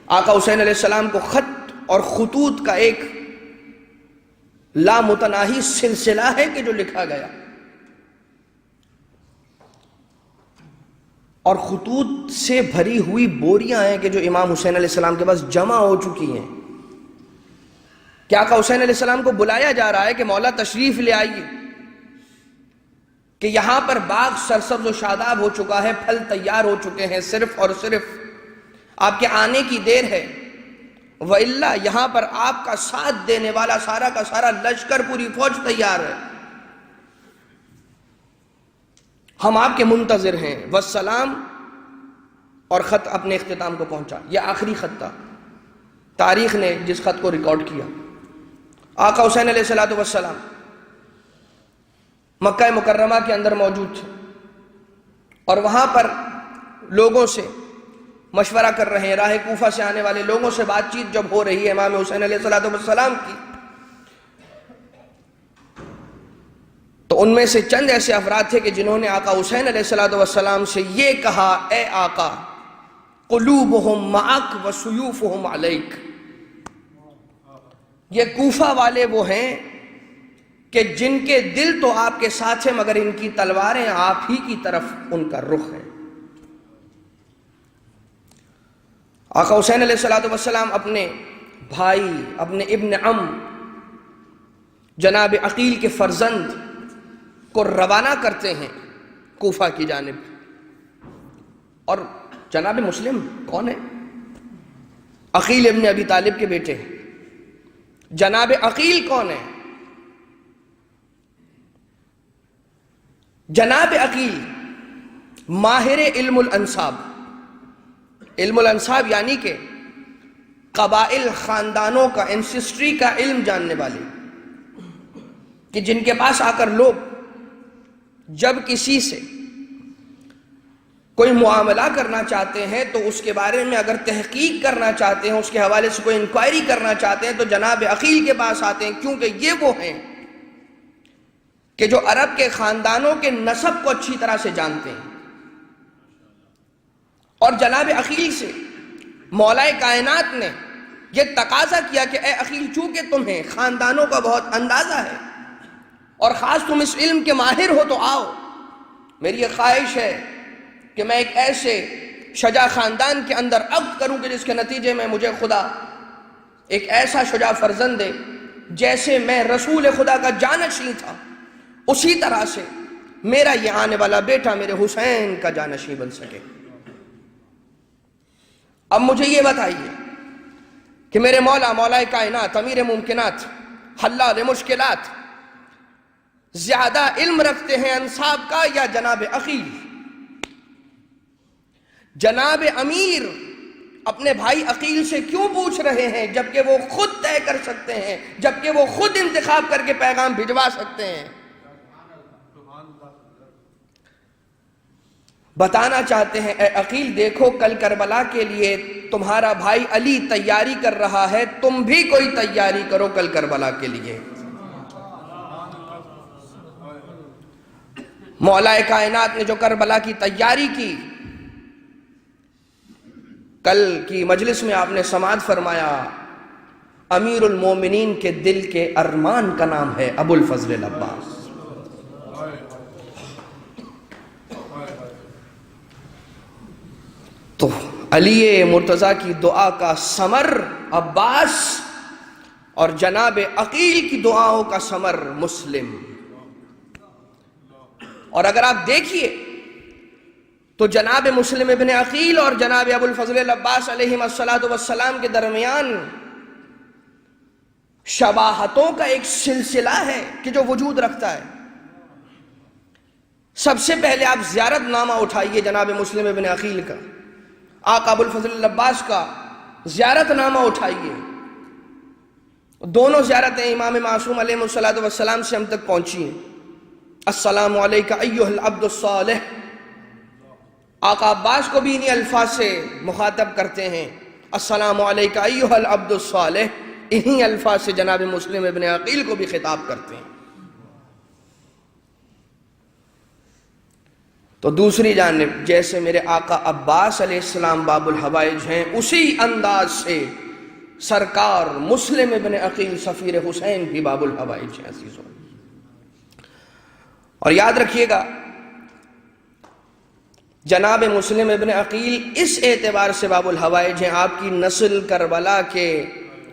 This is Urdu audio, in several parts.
آقا حسین علیہ السلام کو خط اور خطوط کا ایک لامتناہی سلسلہ ہے کہ جو لکھا گیا، اور خطوط سے بھری ہوئی بوریاں ہیں کہ جو امام حسین علیہ السلام کے پاس جمع ہو چکی ہیں. کیا آقا حسین علیہ السلام کو بلایا جا رہا ہے کہ مولا تشریف لے آئیے، کہ یہاں پر باغ سرسبز و شاداب ہو چکا ہے، پھل تیار ہو چکے ہیں، صرف اور صرف آپ کے آنے کی دیر ہے، وَإِلَّا یہاں پر آپ کا ساتھ دینے والا سارا کا سارا لشکر، پوری فوج تیار ہے، ہم آپ کے منتظر ہیں. والسلام، اور خط اپنے اختتام کو پہنچا. یہ آخری خط تھا تاریخ نے جس خط کو ریکارڈ کیا. آقا حسین علیہ السلام مکہ مکرمہ کے اندر موجود تھے، اور وہاں پر لوگوں سے مشورہ کر رہے ہیں، راہ کوفہ سے آنے والے لوگوں سے بات چیت جب ہو رہی ہے امام حسین علیہ السلام کی، تو ان میں سے چند ایسے افراد تھے کہ جنہوں نے آقا حسین علیہ السلام سے یہ کہا، اے آقا، قلوبہم معک وسیوفہم علیک. یہ کوفہ والے وہ ہیں کہ جن کے دل تو آپ کے ساتھ ہیں مگر ان کی تلواریں آپ ہی کی طرف ان کا رخ ہے. آقا حسین علیہ السلام اپنے بھائی، اپنے ابن عم جناب عقیل کے فرزند کو روانہ کرتے ہیں کوفہ کی جانب. اور جناب مسلم کون ہے؟ عقیل ابن ابی طالب کے بیٹے ہیں. جناب عقیل کون ہے؟ جناب عقیل ماہر علم الانساب. علم الانساب یعنی کہ قبائل، خاندانوں کا، انسسٹری کا علم جاننے والے، کہ جن کے پاس آ کر لوگ جب کسی سے کوئی معاملہ کرنا چاہتے ہیں تو اس کے بارے میں اگر تحقیق کرنا چاہتے ہیں، اس کے حوالے سے کوئی انکوائری کرنا چاہتے ہیں تو جناب عقیل کے پاس آتے ہیں، کیونکہ یہ وہ ہیں کہ جو عرب کے خاندانوں کے نسب کو اچھی طرح سے جانتے ہیں. اور جناب عقیل سے مولا کائنات نے یہ تقاضا کیا کہ اے عقیل، چونکہ تمہیں خاندانوں کا بہت اندازہ ہے اور خاص تم اس علم کے ماہر ہو، تو آؤ، میری یہ خواہش ہے کہ میں ایک ایسے شجاع خاندان کے اندر عقد کروں کہ جس کے نتیجے میں مجھے خدا ایک ایسا شجاع فرزند دے جیسے میں رسول خدا کا جانشین تھا، اسی طرح سے میرا یہ آنے والا بیٹا میرے حسین کا جانشین بن سکے. اب مجھے یہ بتائیے کہ میرے مولا کائنات، امیر ممکنات، حلال مشکلات، زیادہ علم رکھتے ہیں انساب کا یا جناب عقیل؟ جناب امیر اپنے بھائی عقیل سے کیوں پوچھ رہے ہیں جبکہ وہ خود طے کر سکتے ہیں، جبکہ وہ خود انتخاب کر کے پیغام بھجوا سکتے ہیں؟ بتانا چاہتے ہیں، اے عقیل دیکھو، کل کربلا کے لیے تمہارا بھائی علی تیاری کر رہا ہے، تم بھی کوئی تیاری کرو کل کربلا کے لیے. مولا کائنات نے جو کربلا کی تیاری کی، کل کی مجلس میں آپ نے سماعت فرمایا، امیر المومنین کے دل کے ارمان کا نام ہے ابو الفضل العباس. تو علی مرتضیٰ کی دعا کا ثمر عباس اور جناب عقیل کی دعاؤں کا ثمر مسلم. اور اگر آپ دیکھیے تو جناب مسلم ابن عقیل اور جناب ابو الفضل العباس علیہم السلام کے درمیان شباہتوں کا ایک سلسلہ ہے کہ جو وجود رکھتا ہے. سب سے پہلے آپ زیارت نامہ اٹھائیے جناب مسلم ابن عقیل کا، آقا ابو الفضل العباس کا زیارت نامہ اٹھائیے. دونوں زیارتیں امام معصوم علیہ السلام سے ہم تک پہنچی ہیں. السلام علیکہ ایھا العبد الصالح. آقا عباس کو بھی انہی الفاظ سے مخاطب کرتے ہیں، السلام علیکہ ایھا العبد الصالح. انہی الفاظ سے جناب مسلم ابن عقیل کو بھی خطاب کرتے ہیں. تو دوسری جانب جیسے میرے آقا عباس علیہ السلام باب الحوائج ہیں، اسی انداز سے سرکار مسلم ابن عقیل سفیر حسین بھی باب الحوائج ہیں عزیزوں۔ اور یاد رکھیے گا جناب مسلم ابن عقیل اس اعتبار سے باب الحوائج ہیں، آپ کی نسل کربلا کے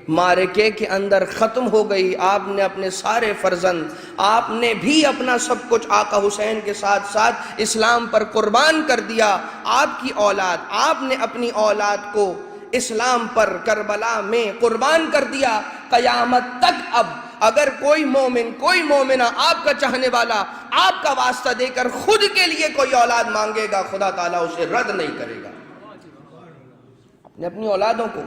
معرکے کے اندر ختم ہو گئی، آپ نے اپنے سارے فرزند، آپ نے بھی اپنا سب کچھ آقا حسین کے ساتھ ساتھ اسلام پر قربان کر دیا، آپ کی اولاد، آپ نے اپنی اولاد کو اسلام پر کربلا میں قربان کر دیا۔ قیامت تک اب اگر کوئی مومن، کوئی مومنہ آپ کا چاہنے والا آپ کا واسطہ دے کر خود کے لیے کوئی اولاد مانگے گا، خدا تعالیٰ اسے رد نہیں کرے گا۔ نے اپنی اولادوں کو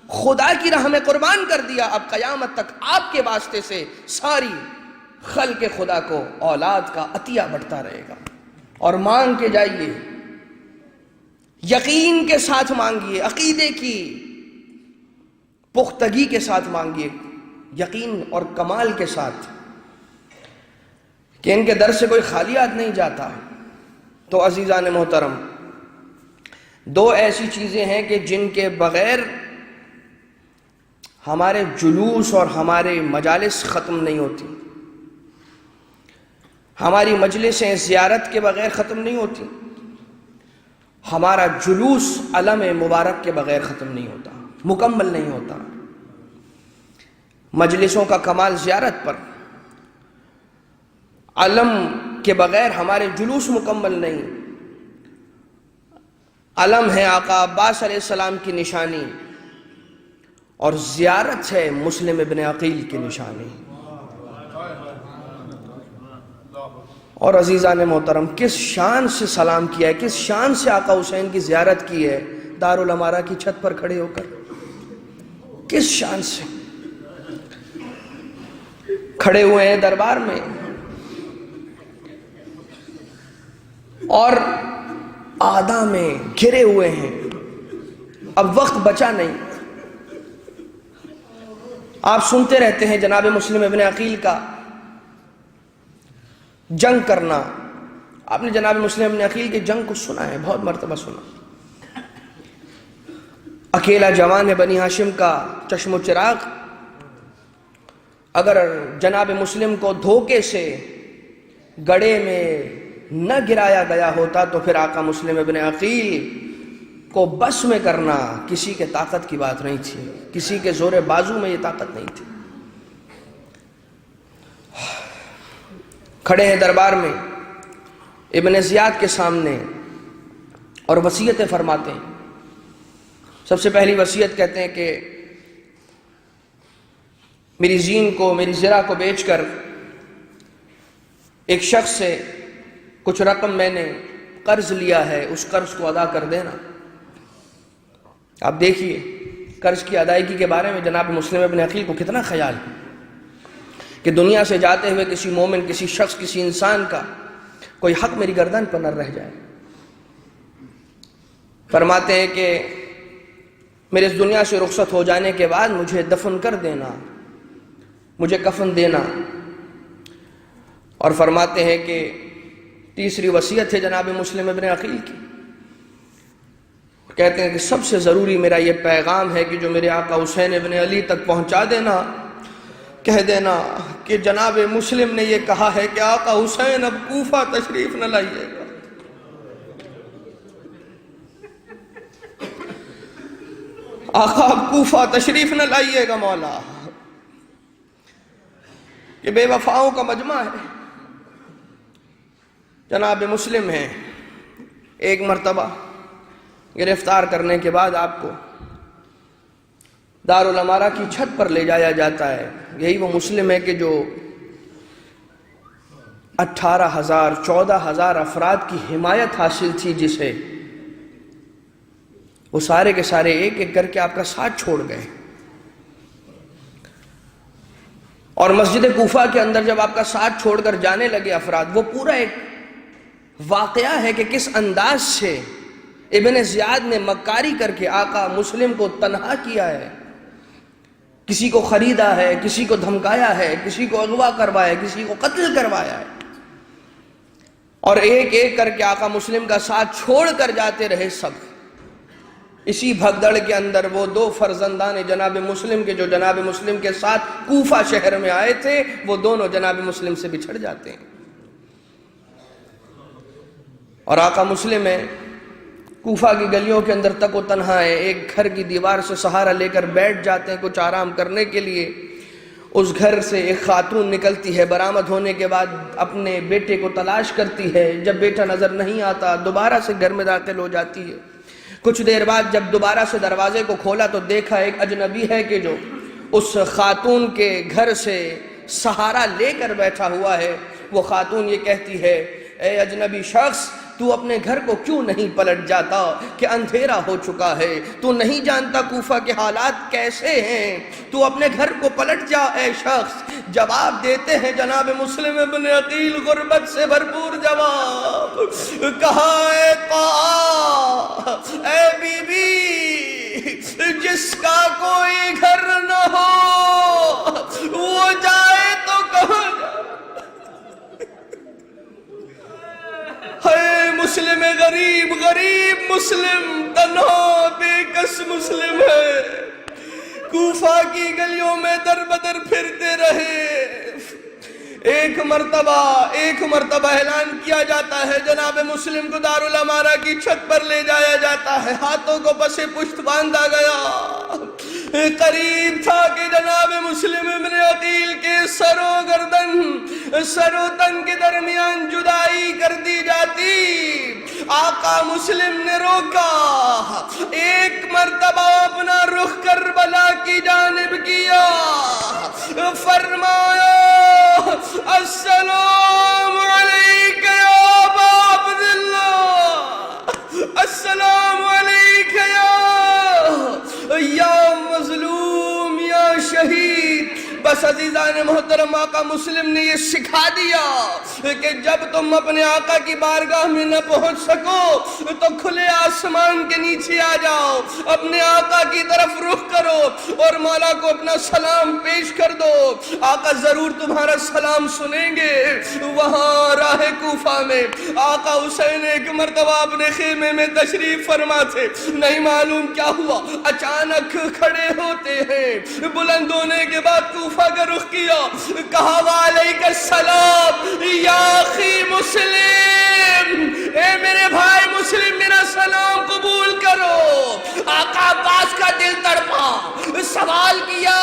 خدا کی راہ میں قربان کر دیا، اب قیامت تک آپ کے واسطے سے ساری خلق خدا کو اولاد کا عطیہ بڑھتا رہے گا۔ اور مانگ کے جائیے، یقین کے ساتھ مانگیے، عقیدے کی پختگی کے ساتھ مانگیے، یقین اور کمال کے ساتھ کہ ان کے در سے کوئی خالیات نہیں جاتا۔ تو عزیزان محترم، دو ایسی چیزیں ہیں کہ جن کے بغیر ہمارے جلوس اور ہمارے مجالس ختم نہیں ہوتی، ہماری مجلسیں زیارت کے بغیر ختم نہیں ہوتی، ہمارا جلوس علم مبارک کے بغیر ختم نہیں ہوتا، مکمل نہیں ہوتا۔ مجلسوں کا کمال زیارت پر، علم کے بغیر ہمارے جلوس مکمل نہیں۔ علم ہے آقا عباس علیہ السلام کی نشانی، اور زیارت ہے مسلم ابن عقیل کی نشانی۔ اور عزیزان محترم، کس شان سے سلام کیا ہے، کس شان سے آقا حسین کی زیارت کی ہے دارالامارہ کی چھت پر کھڑے ہو کر، کس شان سے کھڑے ہوئے ہیں دربار میں، اور آدھا میں گھرے ہوئے ہیں۔ اب وقت بچا نہیں، آپ سنتے رہتے ہیں جناب مسلم ابن عقیل کا جنگ کرنا، آپ نے جناب مسلم ابن عقیل کی جنگ کو سنا ہے، بہت مرتبہ سنا۔ اکیلا جوان بنی ہاشم کا چشم و چراغ، اگر جناب مسلم کو دھوکے سے گڑھے میں نہ گرایا گیا ہوتا تو پھر آقا مسلم ابن عقیل کو بس میں کرنا کسی کے طاقت کی بات نہیں تھی، کسی کے زور بازو میں یہ طاقت نہیں تھی۔ کھڑے ہیں دربار میں ابن زیاد کے سامنے اور وصیتیں فرماتے ہیں۔ سب سے پہلی وصیت کہتے ہیں کہ میری زین کو، میری زرہ کو بیچ کر ایک شخص سے کچھ رقم میں نے قرض لیا ہے، اس قرض کو ادا کر دینا۔ آپ دیکھیے قرض کی ادائیگی کے بارے میں جناب مسلم ابن عقیل کو کتنا خیال ہے کہ دنیا سے جاتے ہوئے کسی مومن، کسی شخص، کسی انسان کا کوئی حق میری گردن پر نہ رہ جائے۔ فرماتے ہیں کہ میرے اس دنیا سے رخصت ہو جانے کے بعد مجھے دفن کر دینا، مجھے کفن دینا۔ اور فرماتے ہیں کہ تیسری وصیت ہے جناب مسلم ابن عقیل کی، کہتے ہیں کہ سب سے ضروری میرا یہ پیغام ہے کہ جو میرے آقا حسین ابن علی تک پہنچا دینا، کہہ دینا کہ جناب مسلم نے یہ کہا ہے کہ آقا حسین اب کوفہ تشریف نہ لائیے گا۔ آقا اب کوفہ تشریف نہ لائیے گا مولا، کہ بے وفاؤں کا مجمع ہے۔ جناب مسلم ہیں، ایک مرتبہ گرفتار کرنے کے بعد آپ کو دارالامارہ کی چھت پر لے جایا جاتا ہے۔ یہی وہ مسلم ہے کہ جو 18,000 14,000 افراد کی حمایت حاصل تھی، جسے وہ سارے کے سارے ایک ایک کر کے آپ کا ساتھ چھوڑ گئے۔ اور مسجد کوفہ کے اندر جب آپ کا ساتھ چھوڑ کر جانے لگے افراد، وہ پورا ایک واقعہ ہے کہ کس انداز سے ابن زیاد نے مکاری کر کے آقا مسلم کو تنہا کیا ہے، کسی کو خریدا ہے، کسی کو دھمکایا ہے، کسی کو اغوا کروایا ہے، کسی کو قتل کروایا ہے۔ اور ایک ایک کر کے آقا مسلم کا ساتھ چھوڑ کر جاتے رہے سب۔ اسی بھگدڑ کے اندر وہ دو فرزندان جناب مسلم کے جو جناب مسلم کے ساتھ کوفہ شہر میں آئے تھے، وہ دونوں جناب مسلم سے بچھڑ جاتے ہیں۔ اور آقا مسلم ہے کوفہ کی گلیوں کے اندر تک و تنہا ہے، ایک گھر کی دیوار سے سہارا لے کر بیٹھ جاتے ہیں کچھ آرام کرنے کے لیے۔ اس گھر سے ایک خاتون نکلتی ہے، برآمد ہونے کے بعد اپنے بیٹے کو تلاش کرتی ہے، جب بیٹا نظر نہیں آتا دوبارہ سے گھر میں داخل ہو جاتی ہے۔ کچھ دیر بعد جب دوبارہ سے دروازے کو کھولا تو دیکھا ایک اجنبی ہے کہ جو اس خاتون کے گھر سے سہارا لے کر بیٹھا ہوا ہے۔ وہ خاتون یہ کہتی ہے، اے اجنبی شخص، تو اپنے گھر کو کیوں نہیں پلٹ جاتا کہ اندھیرا ہو چکا ہے؟ تو نہیں جانتا کوفہ کے حالات کیسے ہیں؟ تو اپنے گھر کو پلٹ جا اے شخص۔ جواب دیتے ہیں جناب مسلم ابن عقیل غربت سے بھرپور جواب، کہا اے طاعہ، اے بی بی، جس کا کوئی گھر نہ ہو وہ جائے تو کہاں جائے؟ ہے مسلم غریب، غریب مسلم، تنہا بے کس مسلم ہے، کوفہ کی گلیوں میں در بدر پھرتے رہے۔ ایک مرتبہ اعلان کیا جاتا ہے، جناب مسلم کو دارالامارہ کی چھت پر لے جایا جاتا ہے، ہاتھوں کو پس پشت باندھا گیا۔ قریب تھا کہ جناب مسلم ابن عقیل کے سر و گردن، سر و تن کے درمیان جدائی کر دی جاتی۔ آقا مسلم نے روکا، ایک مرتبہ اپنا رخ کربلا کی جانب کیا، فرمایا السلام علیک یا ابا عبداللہ، السلام علیک یا مظلوم یا شہید۔ بس عزیزان محترم، آقا مسلم نے یہ سکھا دیا کہ جب تم اپنے آقا کی بارگاہ میں نہ پہنچ سکو تو کھلے آسمان کے نیچے آ جاؤ، اپنے آقا کی طرف رخ کرو اور مولا کو اپنا سلام پیش کر دو، آقا ضرور تمہارا سلام سنیں گے۔ وہاں راہ کوفہ میں آقا حسین ایک مرتبہ اپنے خیمے میں تشریف فرما تھے، نہیں معلوم کیا ہوا، اچانک کھڑے ہوتے ہیں، بلند ہونے کے بعد کوفہ کا رخ کیا، کہا وعلیک السلام یا اخی مسلم، اے میرے بھائی مسلم میرا سلام قبول کرو۔ آقا عباس کا دل تڑپا، سوال کیا،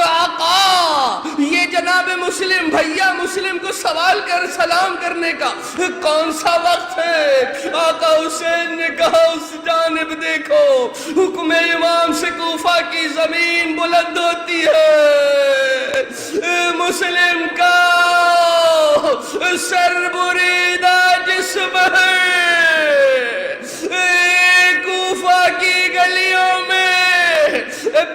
آقا یہ جناب مسلم بھیا مسلم کو سوال کر سلام کرنے کا کون سا وقت ہے؟ آقا حسین نے کہا اس جانب دیکھو، حکم امام سے کوفہ کی زمین بلند ہوتی ہے، مسلم کا سر بریدہ جسم ہے، کوفہ کی گلیوں میں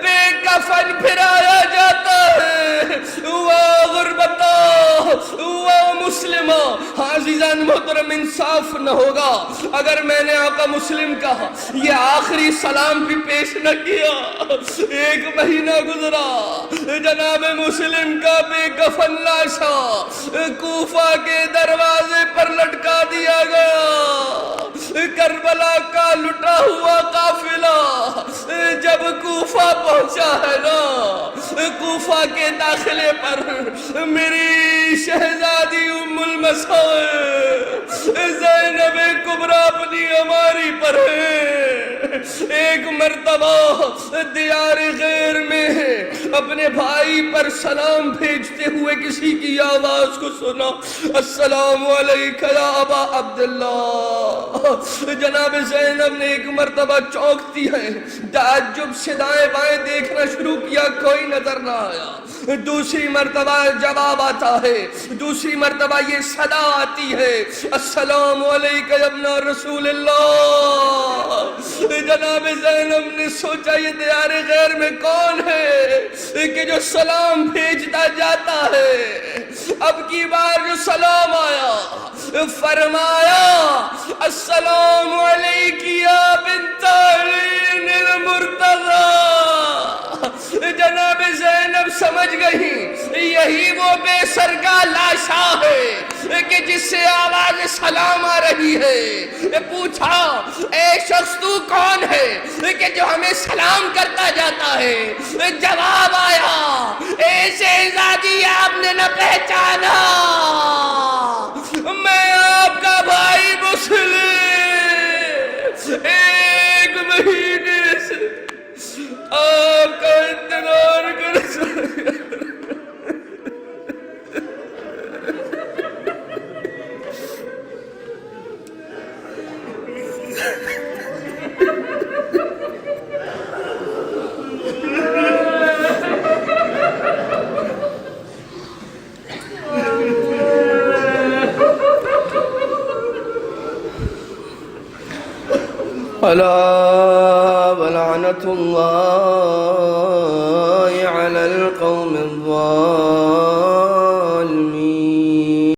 بے کفن پھرایا جاتا ہے، وہ غربتہ وہ مسلمہ۔ عزیزان محترم، انصاف نہ ہوگا اگر میں نے آقا مسلم کا یہ آخری سلام بھی پیش نہ کیا۔ ایک مہینہ گزرا، جناب مسلم کا بے کفن لاشا کوفہ کے دروازے پر لٹکا دیا گیا۔ کربلا کا لٹا ہوا قافلہ جب کوفہ پہنچا ہے نا، کوفہ کے داخلے پر میری شہزادی ام المصائب زینب کبریٰ اپنی ہماری پر ہے۔ ایک مرتبہ دیار غیر میں اپنے بھائی پر سلام بھیجتے ہوئے کسی کی آواز کو سنا، السلام علیک یا ابا عبداللہ۔ جناب زینب نے ایک مرتبہ چونکتی ہے، تعجب سے دائیں بائیں دیکھنا شروع کیا، کوئی نظر نہ آیا۔ دوسری مرتبہ جواب آتا ہے، دوسری مرتبہ یہ صدا آتی ہے، السلام علیک یا ابن رسول اللہ۔ جناب زینب نے سوچا یہ دیار غیر میں کون ہے کہ جو سلام بھیجتا جاتا ہے؟ اب کی بار جو سلام آیا، فرمایا السلام علیک یا بنت علی المرتضی۔ جناب زینب سمجھ گئی یہی وہ بے سرگاہ لاشا ہے کہ جس سے آواز سلام آ رہی ہے، پوچھا اے شخص تو کون ہے کہ جو ہمیں سلام کرتا جاتا ہے؟ جواب آیا اے شہزادی آپ نے نہ پہچانا، میں آپ کا بھائی مسلم، ایک مہینے سے آپ کا انتظار کر سکتا۔ ألا ولعنة الله على القوم الظالمين.